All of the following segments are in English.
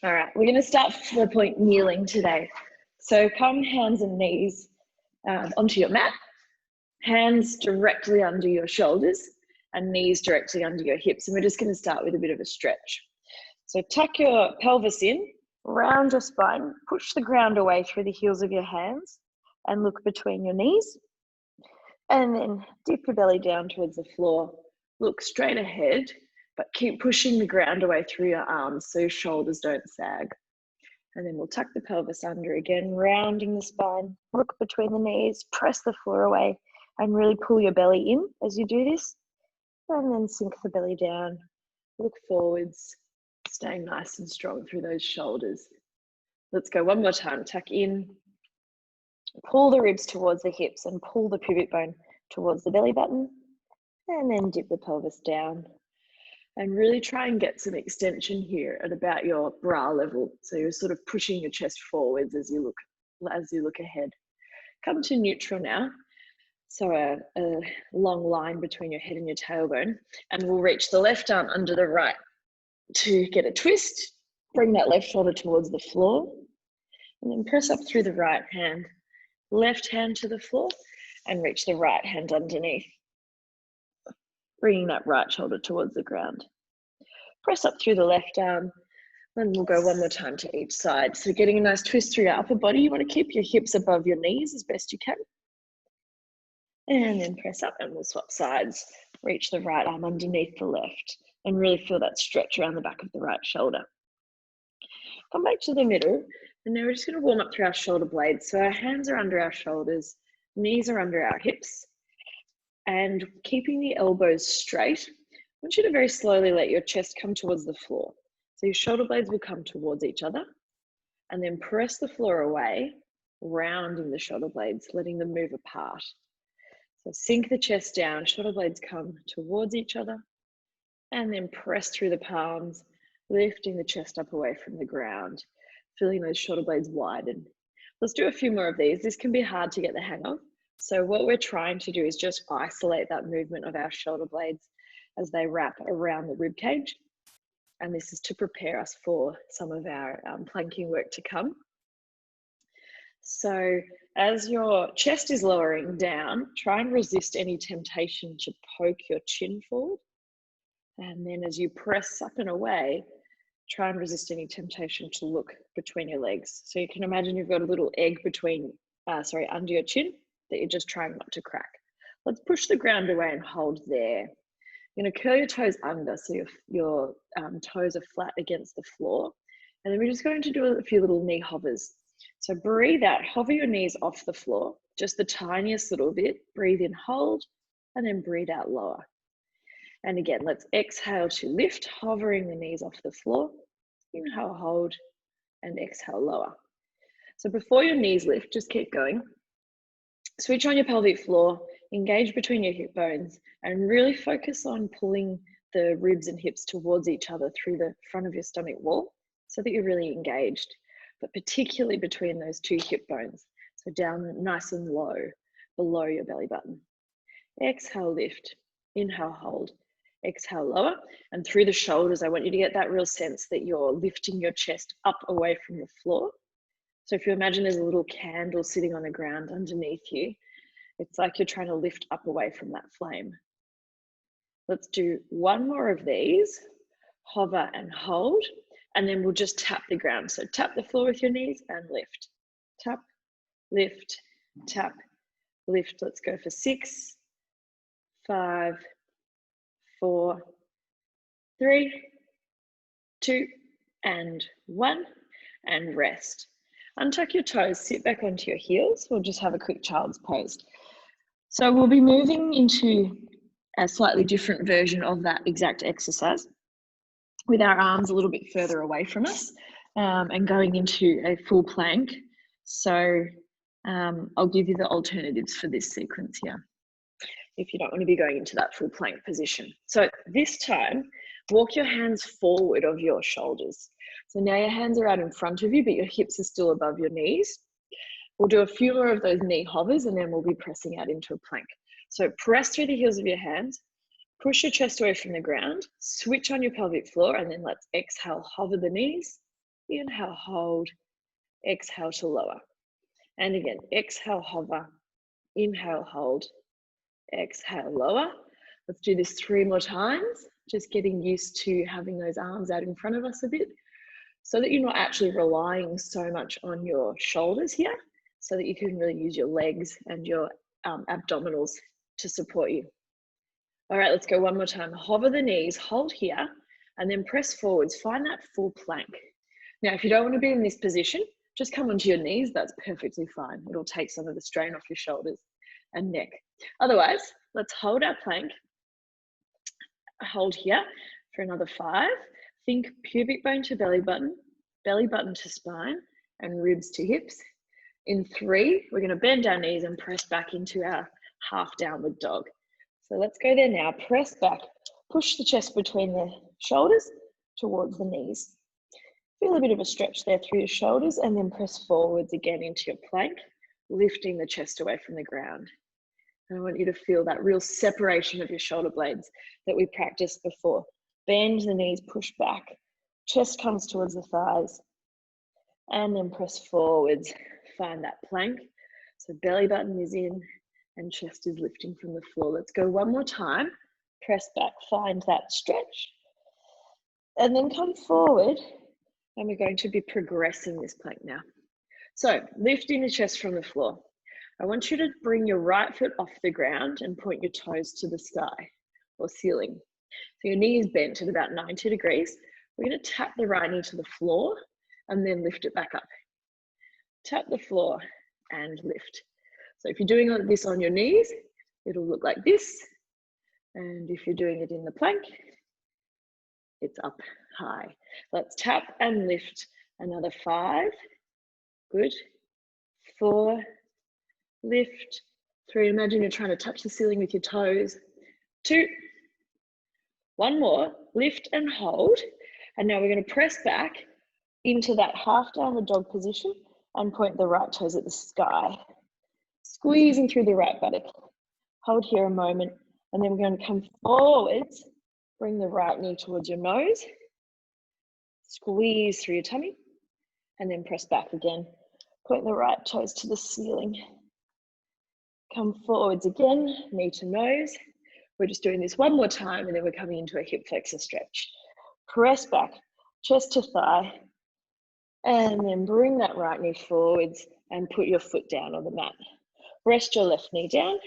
All right, we're going to start 4-point kneeling today. So come hands and knees onto your mat, hands directly under your shoulders and knees directly under your hips. And we're just going to start with a bit of a stretch. So tuck your pelvis in, round your spine, push the ground away through the heels of your hands and look between your knees. And then dip your belly down towards the floor. Look straight ahead, but keep pushing the ground away through your arms so your shoulders don't sag. And then we'll tuck the pelvis under again, rounding the spine, look between the knees, press the floor away, and really pull your belly in as you do this. And then sink the belly down, look forwards, staying nice and strong through those shoulders. Let's go one more time. Tuck in, pull the ribs towards the hips and pull the pubic bone towards the belly button. And then dip the pelvis down. And really try and get some extension here at about your bra level. So you're sort of pushing your chest forwards as you look ahead. Come to neutral now. So a long line between your head and your tailbone. And we'll reach the left arm under the right to get a twist. Bring that left shoulder towards the floor. And then press up through the right hand. Left hand to the floor and reach the right hand underneath. Bringing that right shoulder towards the ground. Press up through the left arm, and we'll go one more time to each side. So getting a nice twist through your upper body. You want to keep your hips above your knees as best you can. And then press up and we'll swap sides. Reach the right arm underneath the left and really feel that stretch around the back of the right shoulder. Come back to the middle, and now we're just going to warm up through our shoulder blades. So our hands are under our shoulders, knees are under our hips. And keeping the elbows straight, I want you to very slowly let your chest come towards the floor. So your shoulder blades will come towards each other and then press the floor away, rounding the shoulder blades, letting them move apart. So sink the chest down, shoulder blades come towards each other and then press through the palms, lifting the chest up away from the ground, feeling those shoulder blades widen. Let's do a few more of these. This can be hard to get the hang of. So what we're trying to do is just isolate that movement of our shoulder blades as they wrap around the rib cage. And this is to prepare us for some of our planking work to come. So as your chest is lowering down, try and resist any temptation to poke your chin forward. And then as you press up and away, try and resist any temptation to look between your legs. So you can imagine you've got a little egg under your chin that you're just trying not to crack. Let's push the ground away and hold there. You're going to curl your toes under so your toes are flat against the floor. And then we're just going to do a few little knee hovers. So breathe out, hover your knees off the floor, just the tiniest little bit. Breathe in, hold, and then breathe out lower. And again, let's exhale to lift, hovering the knees off the floor. Inhale, hold, and exhale, lower. So before your knees lift, just keep going. Switch on your pelvic floor, engage between your hip bones, and really focus on pulling the ribs and hips towards each other through the front of your stomach wall so that you're really engaged, but particularly between those two hip bones. So down nice and low, below your belly button. Exhale, lift. Inhale, hold. Exhale, lower. And through the shoulders, I want you to get that real sense that you're lifting your chest up away from the floor. So if you imagine there's a little candle sitting on the ground underneath you, it's like you're trying to lift up away from that flame. Let's do one more of these. Hover and hold, and then we'll just tap the ground. So tap the floor with your knees and lift. Tap, lift, tap, lift. Let's go for 6, 5, 4, 3, 2, and 1, and rest. Untuck your toes, sit back onto your heels. We'll just have a quick child's pose. So we'll be moving into a slightly different version of that exact exercise with our arms a little bit further away from us and going into a full plank. So I'll give you the alternatives for this sequence here if you don't want to be going into that full plank position. So this time, walk your hands forward of your shoulders. So now your hands are out in front of you, but your hips are still above your knees. We'll do a few more of those knee hovers and then we'll be pressing out into a plank. So press through the heels of your hands, push your chest away from the ground, switch on your pelvic floor, and then let's exhale, hover the knees, Inhale, hold. Exhale to lower. And again, exhale, hover. Inhale, hold. Exhale, lower. Let's do this 3 more times. Just getting used to having those arms out in front of us a bit so that you're not actually relying so much on your shoulders here, so that you can really use your legs and your abdominals to support you. All right, let's go 1 more time. Hover the knees, hold here, and then press forwards. Find that full plank. Now, if you don't want to be in this position, just come onto your knees. That's perfectly fine. It'll take some of the strain off your shoulders and neck. Otherwise, let's hold our plank. Hold here for another 5. Think pubic bone to belly button to spine, and ribs to hips. In 3, we're going to bend our knees and press back into our half downward dog. So let's go there now. Press back, push the chest between the shoulders towards the knees. Feel a bit of a stretch there through your shoulders, and then press forwards again into your plank, lifting the chest away from the ground. And I want you to feel that real separation of your shoulder blades that we practiced before. Bend the knees, push back, chest comes towards the thighs, and then press forwards. Find that plank. So belly button is in and chest is lifting from the floor. Let's go 1 more time. Press back, find that stretch, and then come forward. And we're going to be progressing this plank now. So lifting the chest from the floor. I want you to bring your right foot off the ground and point your toes to the sky or ceiling. So your knee is bent at about 90 degrees. We're going to tap the right knee to the floor and then lift it back up. Tap the floor and lift. So if you're doing this on your knees, it'll look like this. And if you're doing it in the plank, it's up high. Let's tap and lift. Another 5. Good. 4. Lift. 3. Imagine you're trying to touch the ceiling with your toes. 2. 1 more. Lift and hold. And now we're going to press back into that half downward dog position and point the right toes at the sky. Squeezing through the right buttock. Hold here a moment, and then we're going to come forwards. Bring the right knee towards your nose. Squeeze through your tummy, and then press back again. Point the right toes to the ceiling. Come forwards again, knee to nose. We're just doing this 1 more time, and then we're coming into a hip flexor stretch. Press back, chest to thigh, and then bring that right knee forwards and put your foot down on the mat. Rest your left knee down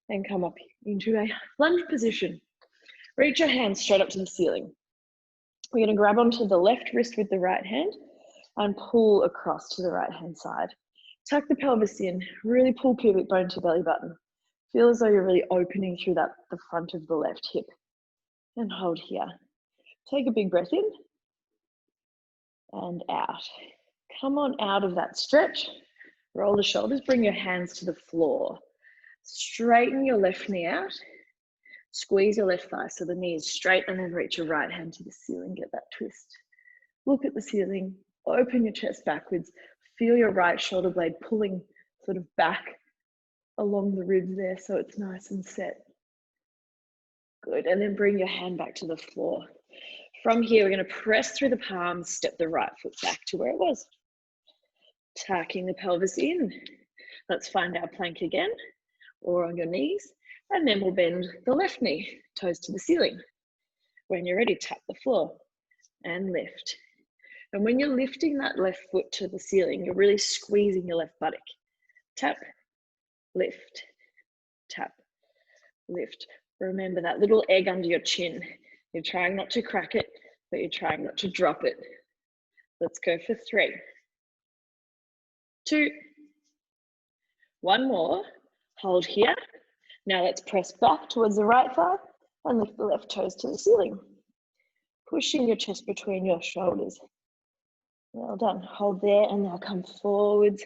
and come up into a lunge position. Reach your hands straight up to the ceiling. We're going to grab onto the left wrist with the right hand and pull across to the right hand side. Tuck the pelvis in, really pull pubic bone to belly button. Feel as though you're really opening through the front of the left hip. And hold here. Take a big breath in and out. Come on out of that stretch. Roll the shoulders, bring your hands to the floor. Straighten your left knee out. Squeeze your left thigh so the knee is straight, and then reach your right hand to the ceiling. Get that twist. Look at the ceiling. Open your chest backwards. Feel your right shoulder blade pulling sort of back along the ribs there so it's nice and set. Good. And then bring your hand back to the floor. From here, we're going to press through the palms, step the right foot back to where it was. Tucking the pelvis in. Let's find our plank again, or on your knees. And then we'll bend the left knee, toes to the ceiling. When you're ready, tap the floor and lift. And when you're lifting that left foot to the ceiling, you're really squeezing your left buttock. Tap, lift, tap, lift. Remember that little egg under your chin. You're trying not to crack it, but you're trying not to drop it. Let's go for 3. 2. 1 more. Hold here. Now let's press back towards the right thigh and lift the left toes to the ceiling. Pushing your chest between your shoulders. Well done. Hold there, and now come forwards.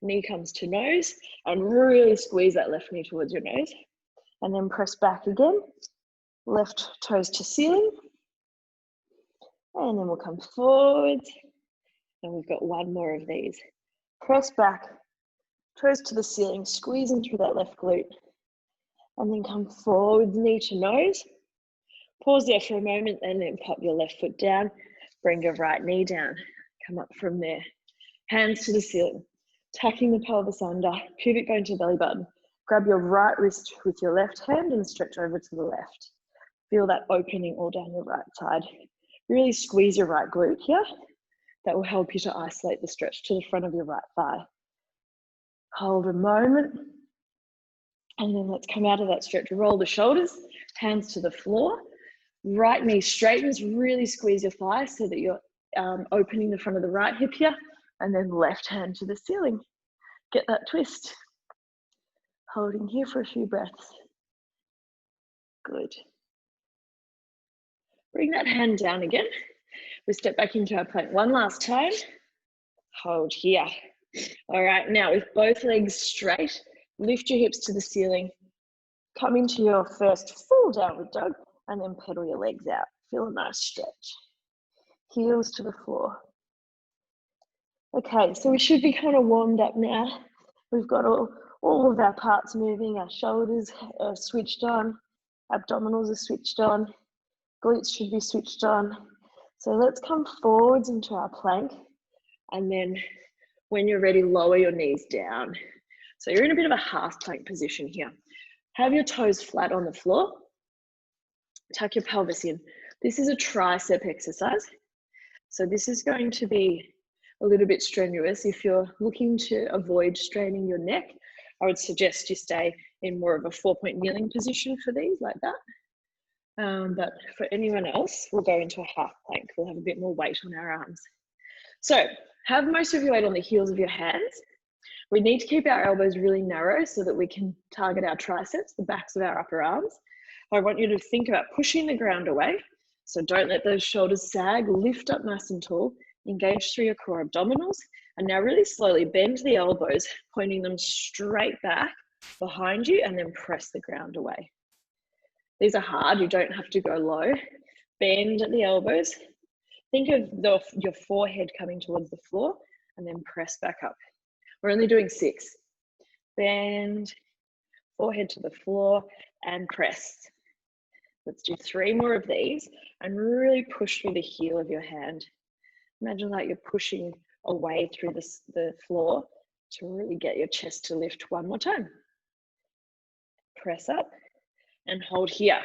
Knee comes to nose, and really squeeze that left knee towards your nose. And then press back again. Left toes to ceiling. And then we'll come forwards. And we've got 1 more of these. Press back, toes to the ceiling, squeezing through that left glute. And then come forwards, knee to nose. Pause there for a moment, and then pop your left foot down. Bring your right knee down. come up from there. Hands to the ceiling, tucking the pelvis under, pubic bone to belly button. Grab your right wrist with your left hand and stretch over to the left. Feel that opening all down your right side. Really squeeze your right glute here. That will help you to isolate the stretch to the front of your right thigh. Hold a moment. And then let's come out of that stretch. Roll the shoulders, hands to the floor. Right knee straightens, really squeeze your thigh so that you're opening the front of the right hip here. And then left hand to the ceiling. Get that twist. Holding here for a few breaths. Good. Bring that hand down again. We step back into our plank one last time. Hold here. All right, now with both legs straight, lift your hips to the ceiling. Come into your first full downward dog and then pedal your legs out. Feel a nice stretch. Heels to the floor. Okay, so we should be kind of warmed up now. We've got all of our parts moving. Our shoulders are switched on. Abdominals are switched on. Glutes should be switched on. So let's come forwards into our plank. And then when you're ready, lower your knees down. So you're in a bit of a half plank position here. Have your toes flat on the floor. Tuck your pelvis in. This is a tricep exercise. So this is going to be a little bit strenuous. If you're looking to avoid straining your neck, I would suggest you stay in more of a 4-point kneeling position for these, like that. But for anyone else, we'll go into a half plank. We'll have a bit more weight on our arms. So have most of your weight on the heels of your hands. We need to keep our elbows really narrow so that we can target our triceps, the backs of our upper arms. I want you to think about pushing the ground away. So don't let those shoulders sag. Lift up nice and tall. Engage through your core abdominals. And now really slowly bend the elbows, pointing them straight back behind you, and then press the ground away. These are hard. You don't have to go low. Bend at the elbows. Think of your forehead coming towards the floor, and then press back up. We're only doing 6. Bend, forehead to the floor, and press. Let's do 3 more of these, and really push through the heel of your hand. Imagine like you're pushing away through the floor to really get your chest to lift. One more time. Press up and hold here.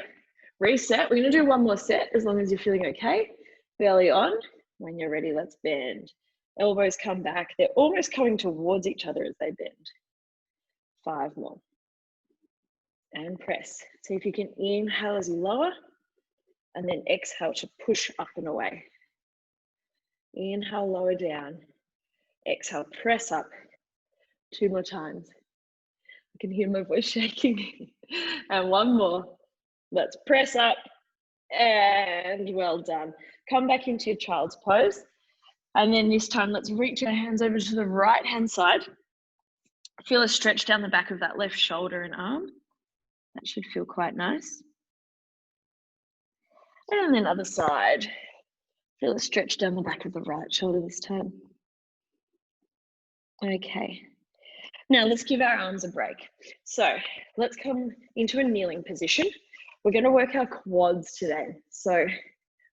Reset. We're going to do 1 more set as long as you're feeling okay. Belly on. When you're ready, let's bend. Elbows come back. They're almost coming towards each other as they bend. 5 more. And press. See if you can inhale as you lower, and then exhale to push up and away. Inhale, lower down. Exhale, press up. 2 more times. I can hear my voice shaking. And 1 more. Let's press up. And well done. Come back into your child's pose. And then this time, let's reach our hands over to the right-hand side. Feel a stretch down the back of that left shoulder and arm. That should feel quite nice. And then other side. Feel a stretch down the back of the right shoulder this time. Okay. Now let's give our arms a break. So let's come into a kneeling position. We're going to work our quads today. So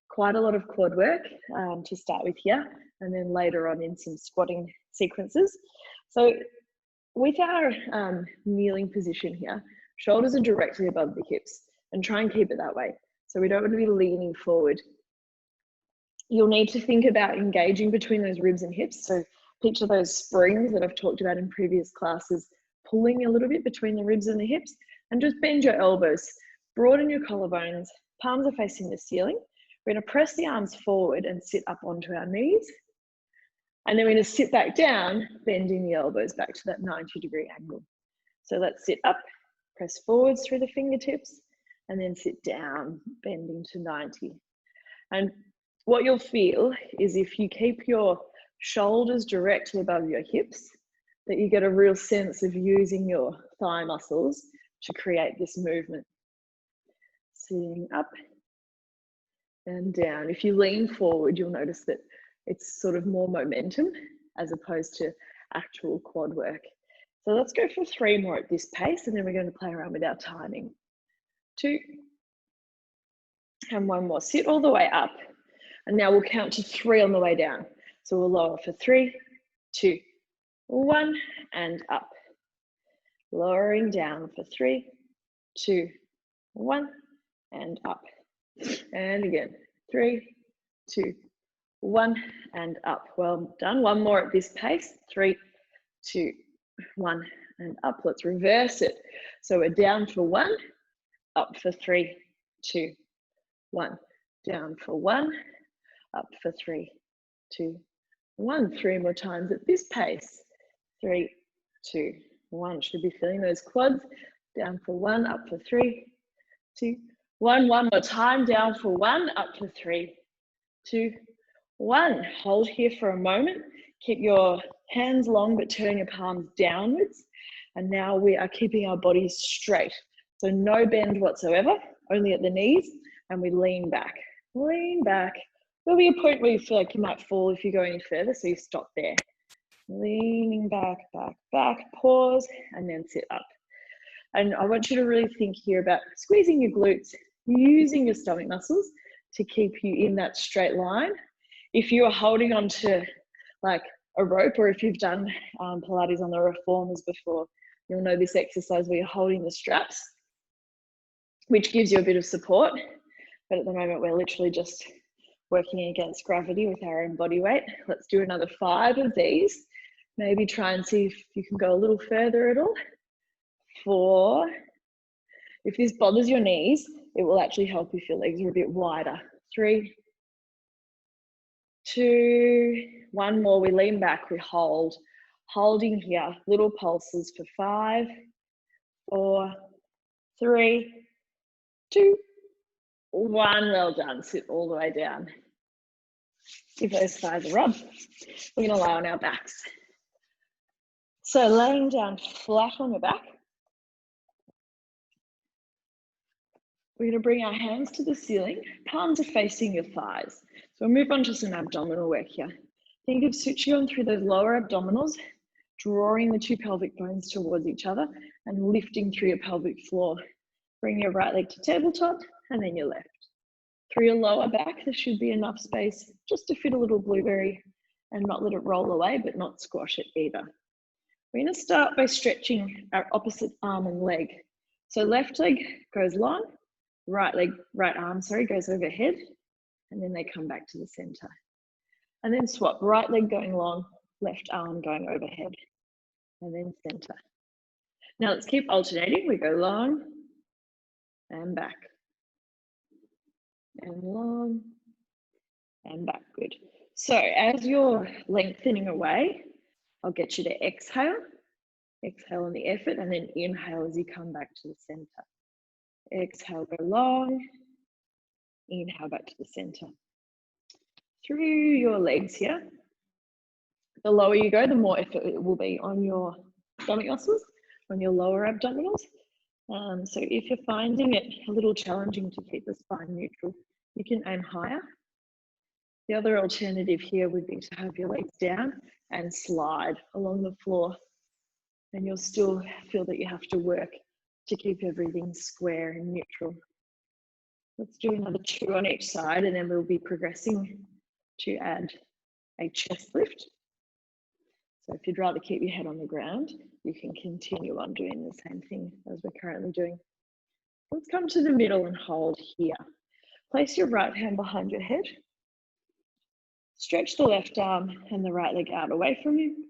quite a lot of quad work to start with here, and then later on in some squatting sequences. So with our kneeling position here, shoulders are directly above the hips, and try and keep it that way. So we don't want to be leaning forward. You'll need to think about engaging between those ribs and hips. So picture those springs that I've talked about in previous classes, pulling a little bit between the ribs and the hips, and just bend your elbows, broaden your collarbones, palms are facing the ceiling. We're going to press the arms forward and sit up onto our knees. And then we're going to sit back down, bending the elbows back to that 90-degree angle. So let's sit up, press forwards through the fingertips, and then sit down, bending to 90. And what you'll feel is if you keep your shoulders directly above your hips, that you get a real sense of using your thigh muscles to create this movement. Sitting up and down. If you lean forward, you'll notice that it's sort of more momentum as opposed to actual quad work. So let's go for 3 more at this pace, and then we're going to play around with our timing. 2, and 1 more. Sit all the way up, and now we'll count to 3 on the way down. So we'll lower for 3, 2, 1, and up. Lowering down for 3, 2, 1, and up. And again, 3, 2, 1, and up. Well done. One more at this pace. 3, 2, 1, and up. Let's reverse it. So we're down for 1, up for 3, 2, 1. Down for 1, up for 3, 2, 1. 3 more times at this pace. 3, 2, 1. Should be feeling those quads. Down for 1, up for 3, 2, 1. One more time. Down for 1, up for 3, 2, 1. Hold here for a moment. Keep your hands long, but turn your palms downwards. And now we are keeping our bodies straight. So no bend whatsoever, only at the knees. And we lean back. Lean back. There'll be a point where you feel like you might fall if you go any further, so you stop there. Leaning back, back, back, pause, and then sit up. And I want you to really think here about squeezing your glutes, using your stomach muscles to keep you in that straight line. If you are holding on to like a rope, or if you've done Pilates on the reformers before, you'll know this exercise where you're holding the straps, which gives you a bit of support. But at the moment, we're literally just working against gravity with our own body weight. Let's do another 5 of these. Maybe try and see if you can go a little further at all. 4. If this bothers your knees, it will actually help if your legs are a bit wider. 3, 2, 1 more. We lean back, we hold. Holding here, little pulses for 5, 4, 3, 2, 1. Well done. Sit all the way down. Give those thighs a rub. We're going to lie on our backs. So laying down flat on your back. We're going to bring our hands to the ceiling. Palms are facing your thighs. So we'll move on to some abdominal work here. Think of switching on through those lower abdominals, drawing the 2 pelvic bones towards each other and lifting through your pelvic floor. Bring your right leg to tabletop and then your left. Through your lower back, there should be enough space just to fit a little blueberry and not let it roll away, but not squash it either. We're going to start by stretching our opposite arm and leg. So left leg goes long, right arm goes overhead, and then they come back to the center. And then swap, right leg going long, left arm going overhead, and then center. Now let's keep alternating. We go long and back, and long and back. Good. So as you're lengthening away, I'll get you to exhale. Exhale on the effort, and then inhale as you come back to the center. Exhale, go long. Inhale back to the center. Through your legs here. The lower you go, the more effort it will be on your stomach muscles, on your lower abdominals. So if you're finding it a little challenging to keep the spine neutral, you can aim higher. The other alternative here would be to have your legs down and slide along the floor, and you'll still feel that you have to work to keep everything square and neutral. Let's do another 2 on each side, and then we'll be progressing to add a chest lift. So if you'd rather keep your head on the ground, you can continue on doing the same thing as we're currently doing. Let's come to the middle and hold here. Place your right hand behind your head. Stretch the left arm and the right leg out away from you.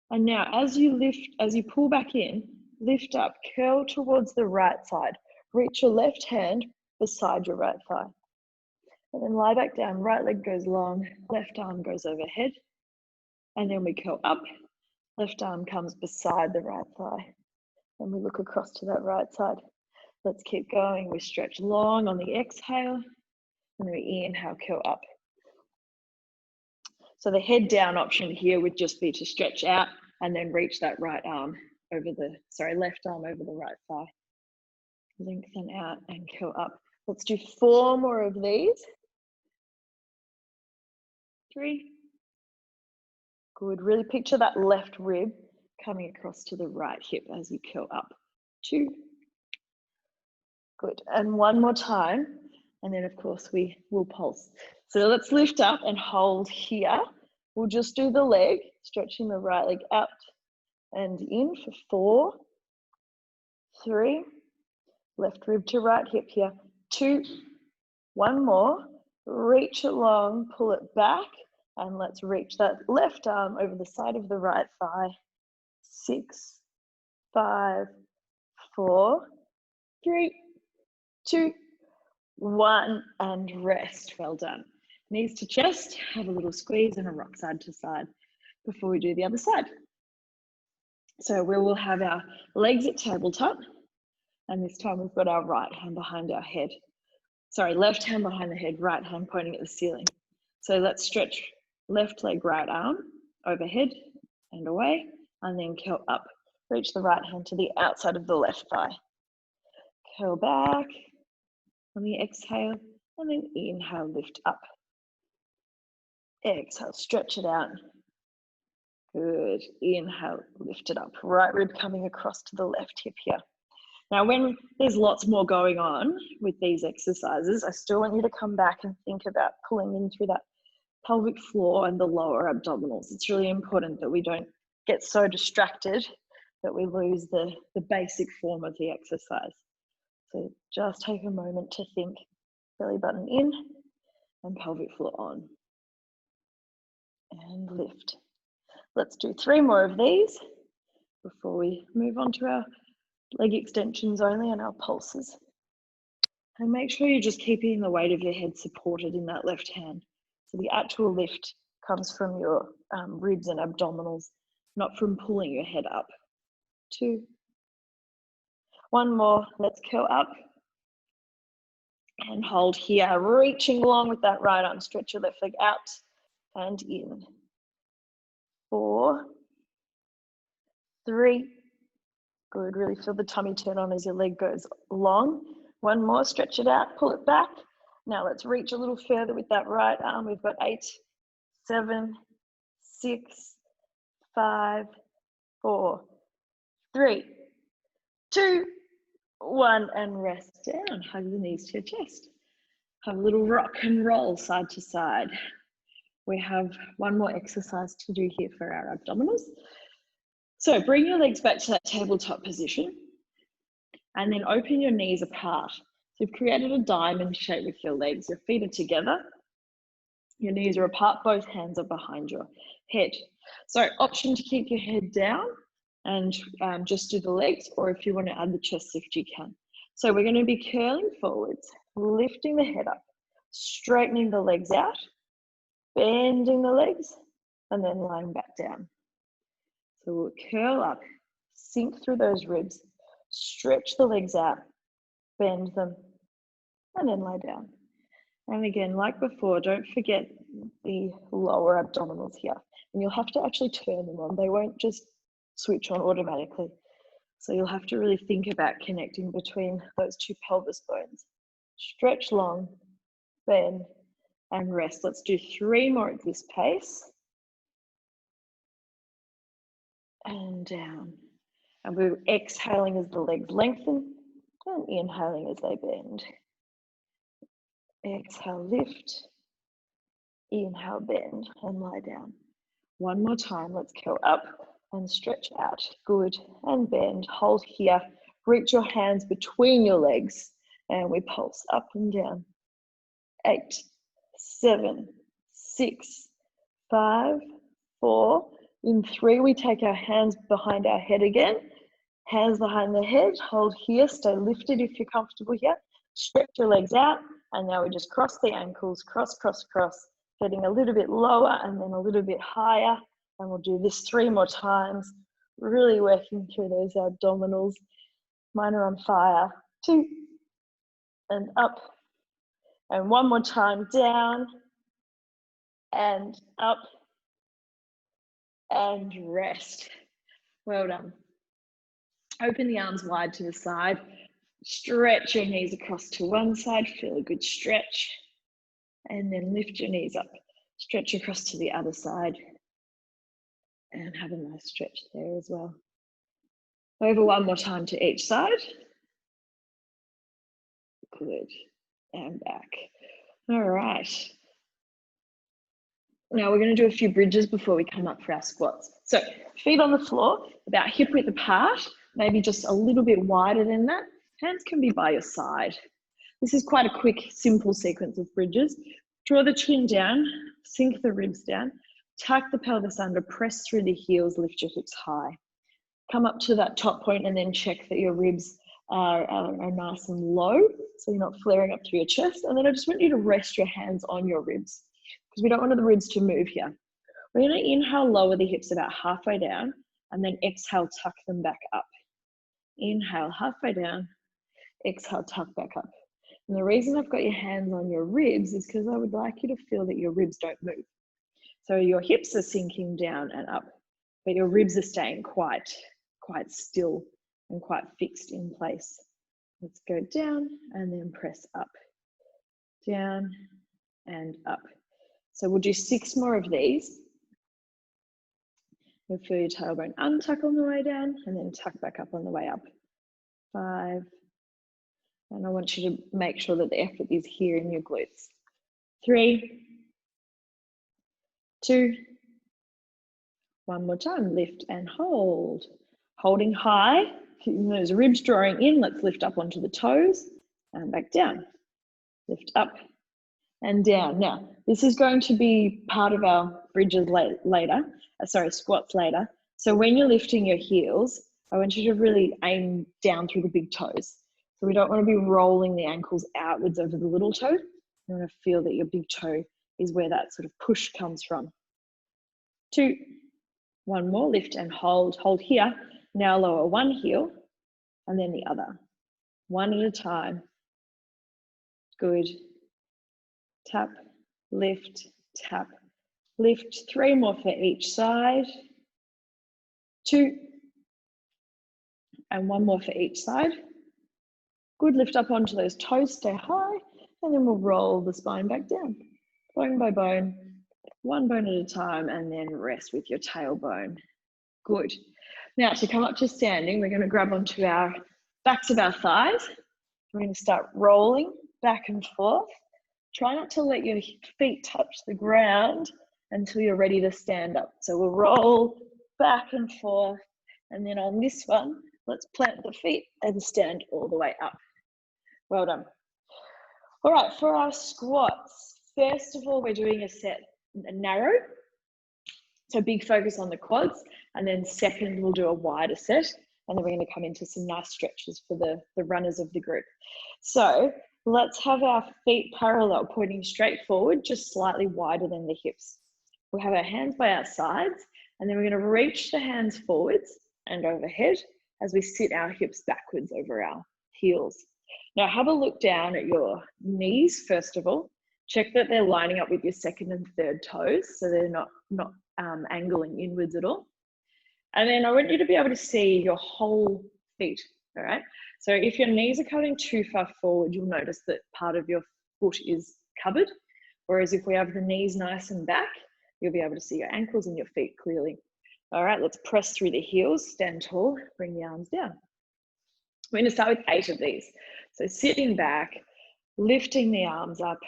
And now as you pull back in, lift up, curl towards the right side. Reach your left hand beside your right thigh. And then lie back down, right leg goes long, left arm goes overhead. And then we curl up, left arm comes beside the right thigh. And we look across to that right side. Let's keep going. We stretch long on the exhale, and then we inhale, curl up. So the head down option here would just be to stretch out and then reach that left arm over the right thigh. Lengthen out and curl up. Let's do 4 more of these. 3. Good. Really picture that left rib coming across to the right hip as you curl up. 2. Good. And 1 more time. And then of course we will pulse. So let's lift up and hold here. We'll just do the leg, stretching the right leg out and in for 4, 3, left rib to right hip here, 2, 1 more, reach it long, pull it back, and let's reach that left arm over the side of the right thigh, 6, 5, 4, 3, 2, 1, and rest. Well done. Knees to chest, have a little squeeze and a rock side to side before we do the other side. So we will have our legs at tabletop, and this time we've got our right hand behind our head. Sorry, left hand behind the head, right hand pointing at the ceiling. So let's stretch left leg, right arm overhead and away, and then curl up. Reach the right hand to the outside of the left thigh. Curl back on the exhale, and then inhale, lift up. Exhale, stretch it out. Good. Inhale, lift it up. Right rib coming across to the left hip here. Now, when there's lots more going on with these exercises, I still want you to come back and think about pulling in through that pelvic floor and the lower abdominals. It's really important that we don't get so distracted that we lose the basic form of the exercise. So just take a moment to think. Belly button in and pelvic floor on. And lift. Let's do 3 more of these before we move on to our leg extensions only and our pulses. And make sure you're just keeping the weight of your head supported in that left hand. So the actual lift comes from your ribs and abdominals, not from pulling your head up. 2. 1 more. Let's curl up and hold here, reaching along with that right arm. Stretch your left leg out and in. 4, 3, good. Really feel the tummy turn on as your leg goes long. 1 more, stretch it out, pull it back. Now let's reach a little further with that right arm. We've got 8, 7, 6, 5, 4, 3, 2, 1, and rest down. Hug the knees to your chest. Have a little rock and roll side to side. We have 1 more exercise to do here for our abdominals. So bring your legs back to that tabletop position and then open your knees apart. So you've created a diamond shape with your legs. Your feet are together. Your knees are apart. Both hands are behind your head. So option to keep your head down and just do the legs, or if you want to add the chest lift, you can. So we're going to be curling forwards, lifting the head up, straightening the legs out, bending the legs, and then lying back down. So we'll curl up, sink through those ribs, stretch the legs out, bend them, and then lie down. And again, like before, don't forget the lower abdominals here. And you'll have to actually turn them on. They won't just switch on automatically. So you'll have to really think about connecting between those 2 pelvis bones. Stretch long, bend, and rest. Let's do 3 more at this pace. And down. And we're exhaling as the legs lengthen and inhaling as they bend. Exhale, lift. Inhale, bend, and lie down. 1 more time. Let's curl up and stretch out. Good. And bend. Hold here. Reach your hands between your legs. And we pulse up and down. 8, 7, 6, 5, 4. In 3, we take our hands behind our head again. Hands behind the head. Hold here. Stay lifted if you're comfortable here. Stretch your legs out. And now we just cross the ankles. Cross, cross, cross. Getting a little bit lower and then a little bit higher. And we'll do this 3 more times. Really working through those abdominals. Mine are on fire. 2. And up. And 1 more time. Down. And up. And rest. Well done. Open the arms wide to the side. Stretch your knees across to one side. Feel a good stretch. And then lift your knees up. Stretch across to the other side. And have a nice stretch there as well. Over 1 more time to each side. Good. And back. All right. Now we're going to do a few bridges before we come up for our squats. So feet on the floor, about hip width apart, maybe just a little bit wider than that. Hands can be by your side. This is quite a quick, simple sequence of bridges. Draw the chin down, sink the ribs down, tuck the pelvis under, press through the heels, lift your hips high. Come up to that top point and then check that your ribs are nice and low, so you're not flaring up through your chest. And then I just want you to rest your hands on your ribs, because we don't want the ribs to move here. We're going to inhale, lower the hips about halfway down, and then exhale, tuck them back up. Inhale, halfway down, exhale, tuck back up. And the reason I've got your hands on your ribs is because I would like you to feel that your ribs don't move. So your hips are sinking down and up, but your ribs are staying quite still and quite fixed in place. Let's go down and then press up, down and up. So we'll do 6 more of these. You'll feel your tailbone untuck on the way down and then tuck back up on the way up. 5. And I want you to make sure that the effort is here in your glutes. 3, 2, 1 more time, lift and hold. Holding high, keeping those ribs drawing in, let's lift up onto the toes and back down. Lift up and down. Now, this is going to be part of our bridges later, squats later. So when you're lifting your heels, I want you to really aim down through the big toes. So we don't want to be rolling the ankles outwards over the little toe. You want to feel that your big toe is where that sort of push comes from. 2, 1 more, lift and hold. Hold here. Now lower one heel and then the other. 1 at a time. Good. Tap, lift, tap, lift. 3 more for each side. 2. And 1 more for each side. Good, lift up onto those toes, stay high, and then we'll roll the spine back down. Bone by bone, 1 bone at a time, and then rest with your tailbone. Good. Now to come up to standing, we're going to grab onto our backs of our thighs. We're going to start rolling back and forth. Try not to let your feet touch the ground until you're ready to stand up. So we'll roll back and forth, and then on this one, let's plant the feet and stand all the way up. Well done. All right, for our squats, first of all, we're doing a set narrow. So big focus on the quads, and then second, we'll do a wider set, and then we're going to come into some nice stretches for the runners of the group. So let's have our feet parallel, pointing straight forward, just slightly wider than the hips. We'll have our hands by our sides, and then we're going to reach the hands forwards and overhead as we sit our hips backwards over our heels. Now have a look down at your knees, first of all. Check that they're lining up with your second and third toes, so they're not angling inwards at all. And then I want you to be able to see your whole feet, all right? So if your knees are coming too far forward, you'll notice that part of your foot is covered. Whereas if we have the knees nice and back, you'll be able to see your ankles and your feet clearly. All right, let's press through the heels, stand tall, bring the arms down. We're going to start with 8 of these. So sitting back, lifting the arms up,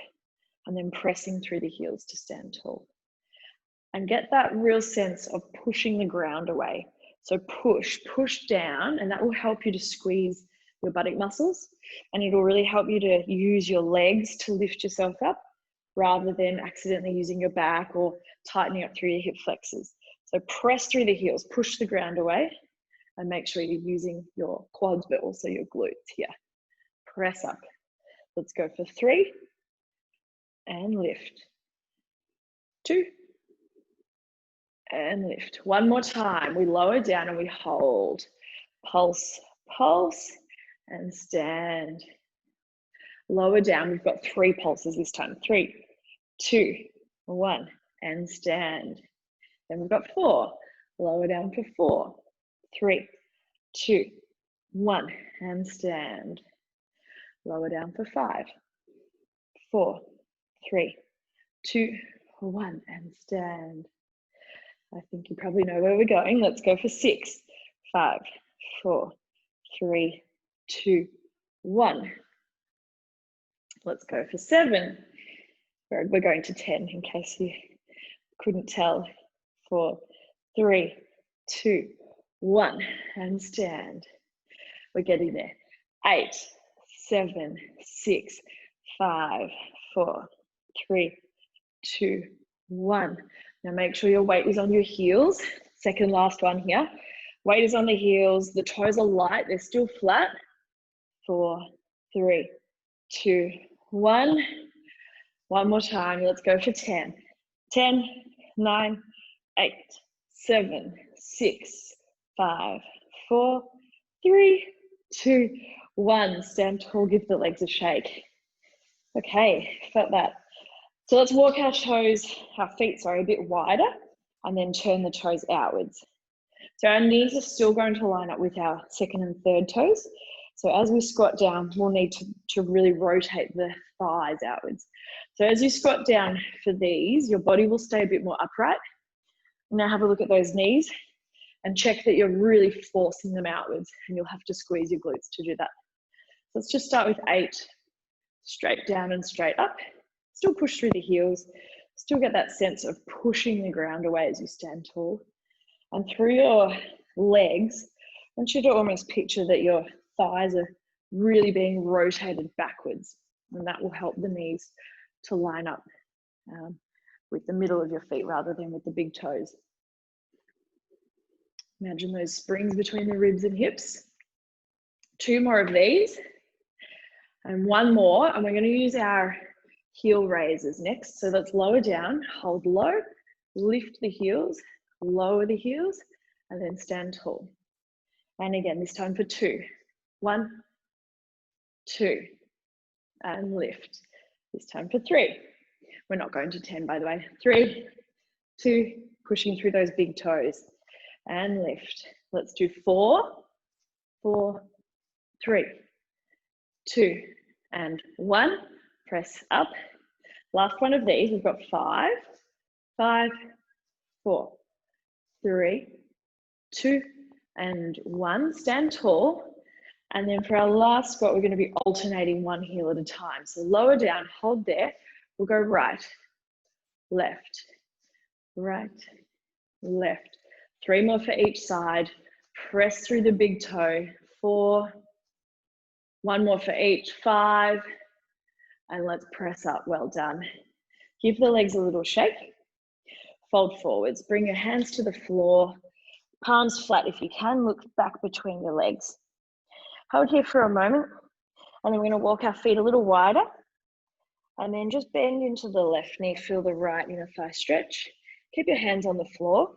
and then pressing through the heels to stand tall. And get that real sense of pushing the ground away. So push down, and that will help you to squeeze your buttock muscles, and it'll really help you to use your legs to lift yourself up rather than accidentally using your back or tightening up through your hip flexors. So press through the heels, push the ground away, and make sure you're using your quads but also your glutes here. Press up. Let's go for 3 and lift. 2 and lift. 1 more time. We lower down and we hold. Pulse, pulse, and stand. Lower down. We've got 3 pulses this time. 3, 2, 1, and stand. Then we've got 4. Lower down for 4, 3, 2, 1, and stand. Lower down for 5, 4, 3, 2, 1, and stand. I think you probably know where we're going. Let's go for 6, 5, 4, 3, 2, 1. Let's go for 7. We're going to 10 in case you Couldn't tell. 4, 3, 2, 1, and stand. We're getting there. 8, 7, 6, 5, 4, 3, 2, 1. Now make sure your weight is on your heels. Second last one here. Weight is on the heels. The toes are light. They're still flat. 4, 3, 2, 1. One more time. Let's go for 10. 10, 9, 8, 7, 6, 5, 4, 3, 2, 1. Stand tall. Give the legs a shake. Okay, felt that. So let's walk our feet, a bit wider, and then turn the toes outwards. So our knees are still going to line up with our second and third toes. So as we squat down, we'll need to really rotate the thighs outwards. So as you squat down for these, your body will stay a bit more upright. Now have a look at those knees and check that you're really forcing them outwards, and you'll have to squeeze your glutes to do that. Let's just start with 8, straight down and straight up. Still push through the heels, still get that sense of pushing the ground away as you stand tall. And through your legs, I want you to almost picture that your thighs are really being rotated backwards, and that will help the knees to line up with the middle of your feet rather than with the big toes. Imagine those springs between the ribs and hips. 2 more of these, and 1 more, and we're going to use our heel raises next. So let's lower down, hold low, lift the heels, lower the heels, and then stand tall. And again, this time for 2. 1, 2, and lift. This time for 3. We're not going to 10, by the way. 3, 2, pushing through those big toes, and lift. Let's do 4, 4, 3, 2, and 1. Press up. Last one of these, we've got 5, 5, 4, 3, 2, and 1. Stand tall. And then for our last squat, we're going to be alternating one heel at a time. So lower down, hold there. We'll go right, left, right, left. 3 more for each side. Press through the big toe. 4, 1 more for each. 5, and let's press up. Well done. Give the legs a little shake. Fold forwards. Bring your hands to the floor. Palms flat if you can. Look back between your legs. Hold here for a moment, and then we're going to walk our feet a little wider, and then just bend into the left knee. Feel the right inner thigh stretch. Keep your hands on the floor,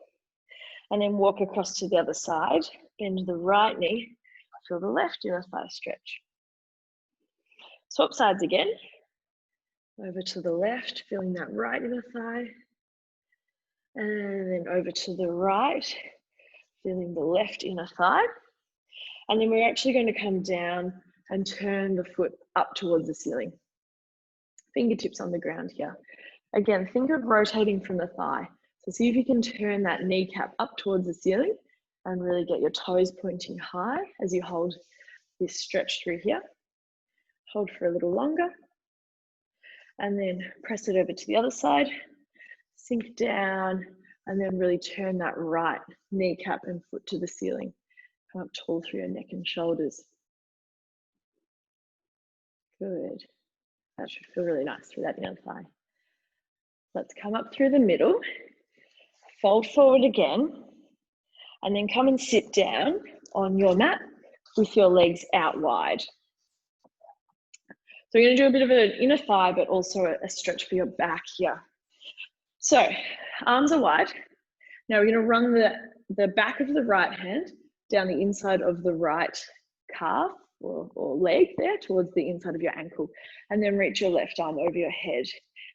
and then walk across to the other side. Bend the right knee. Feel the left inner thigh stretch. Swap sides again. Over to the left, feeling that right inner thigh. And then over to the right, feeling the left inner thigh. And then we're actually going to come down and turn the foot up towards the ceiling. Fingertips on the ground here. Again, think of rotating from the thigh. So see if you can turn that kneecap up towards the ceiling and really get your toes pointing high as you hold this stretch through here. Hold for a little longer. And then press it over to the other side. Sink down and then really turn that right kneecap and foot to the ceiling. Come up tall through your neck and shoulders. Good. That should feel really nice through that inner thigh. Let's come up through the middle. Fold forward again. And then come and sit down on your mat with your legs out wide. So we're going to do a bit of an inner thigh, but also a stretch for your back here. So arms are wide. Now we're going to run the back of the right hand down the inside of the right calf or leg there towards the inside of your ankle, and then reach your left arm over your head.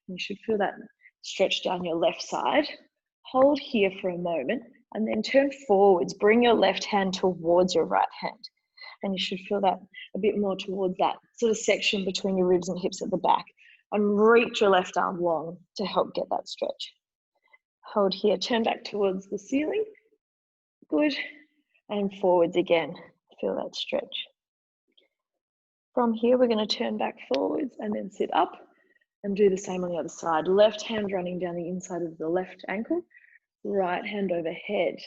You should feel that stretch down your left side. Hold here for a moment and then turn forwards. Bring your left hand towards your right hand. And you should feel that a bit more towards that sort of section between your ribs and hips at the back. And reach your left arm long to help get that stretch. Hold here, turn back towards the ceiling. Good. And forwards again. Feel that stretch. From here, we're going to turn back forwards and then sit up And do the same on the other side. Left hand running down the inside of the left ankle, right hand overhead.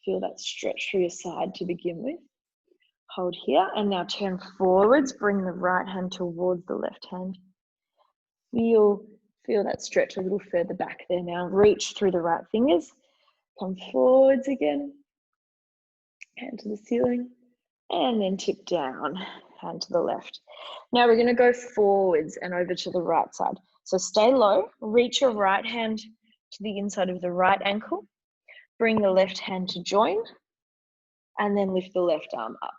Feel that stretch through your side to begin with. Hold here and now turn forwards. Bring the right hand towards the left hand. Feel that stretch a little further back there now. Reach through the right fingers. Come forwards again. Hand to the ceiling. And then tip down. Hand to the left. Now we're going to go forwards and over to the right side. So stay low. Reach your right hand to the inside of the right ankle. Bring the left hand to join. And then lift the left arm up.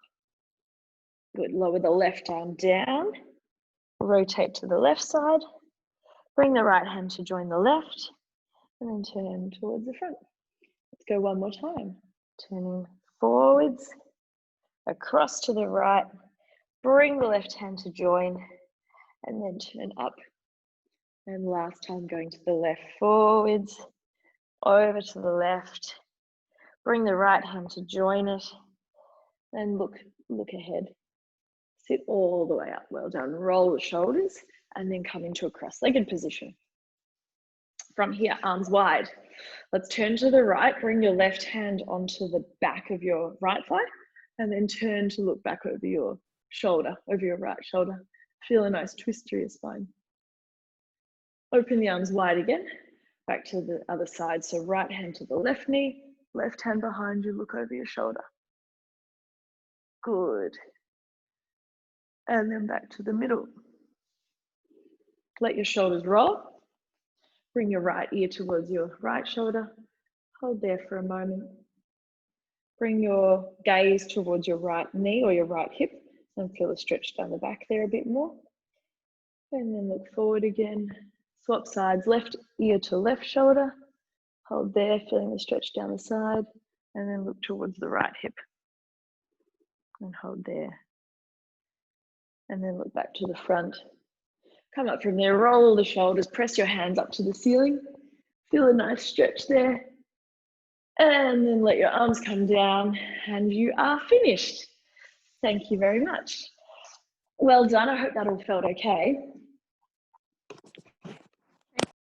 Good. Lower the left arm down. Rotate to the left side. Bring the right hand to join the left. And then turn towards the front. Let's go one more time. Turning forwards. Across to the right. Bring the left hand to join. And then turn up. And last time going to the left, forwards. Over to the left. Bring the right hand to join it. And look ahead. Sit all the way up. Well done. Roll the shoulders and then come into a cross-legged position. From here, arms wide. Let's turn to the right. Bring your left hand onto the back of your right thigh and then turn to look back over your shoulder, over your right shoulder. Feel a nice twist through your spine. Open the arms wide again. Back to the other side. So right hand to the left knee, left hand behind you, look over your shoulder. Good. And then back to the middle. Let your shoulders roll. Bring your right ear towards your right shoulder. Hold there for a moment. Bring your gaze towards your right knee or your right hip and feel a stretch down the back there a bit more. And then look forward again. Swap sides, left ear to left shoulder. Hold there, feeling the stretch down the side. And then look towards the right hip. And hold there. And then look back to the front. Come up from there, roll the shoulders, press your hands up to the ceiling. Feel a nice stretch there. And then let your arms come down and you are finished. Thank you very much. Well done, I hope that all felt okay.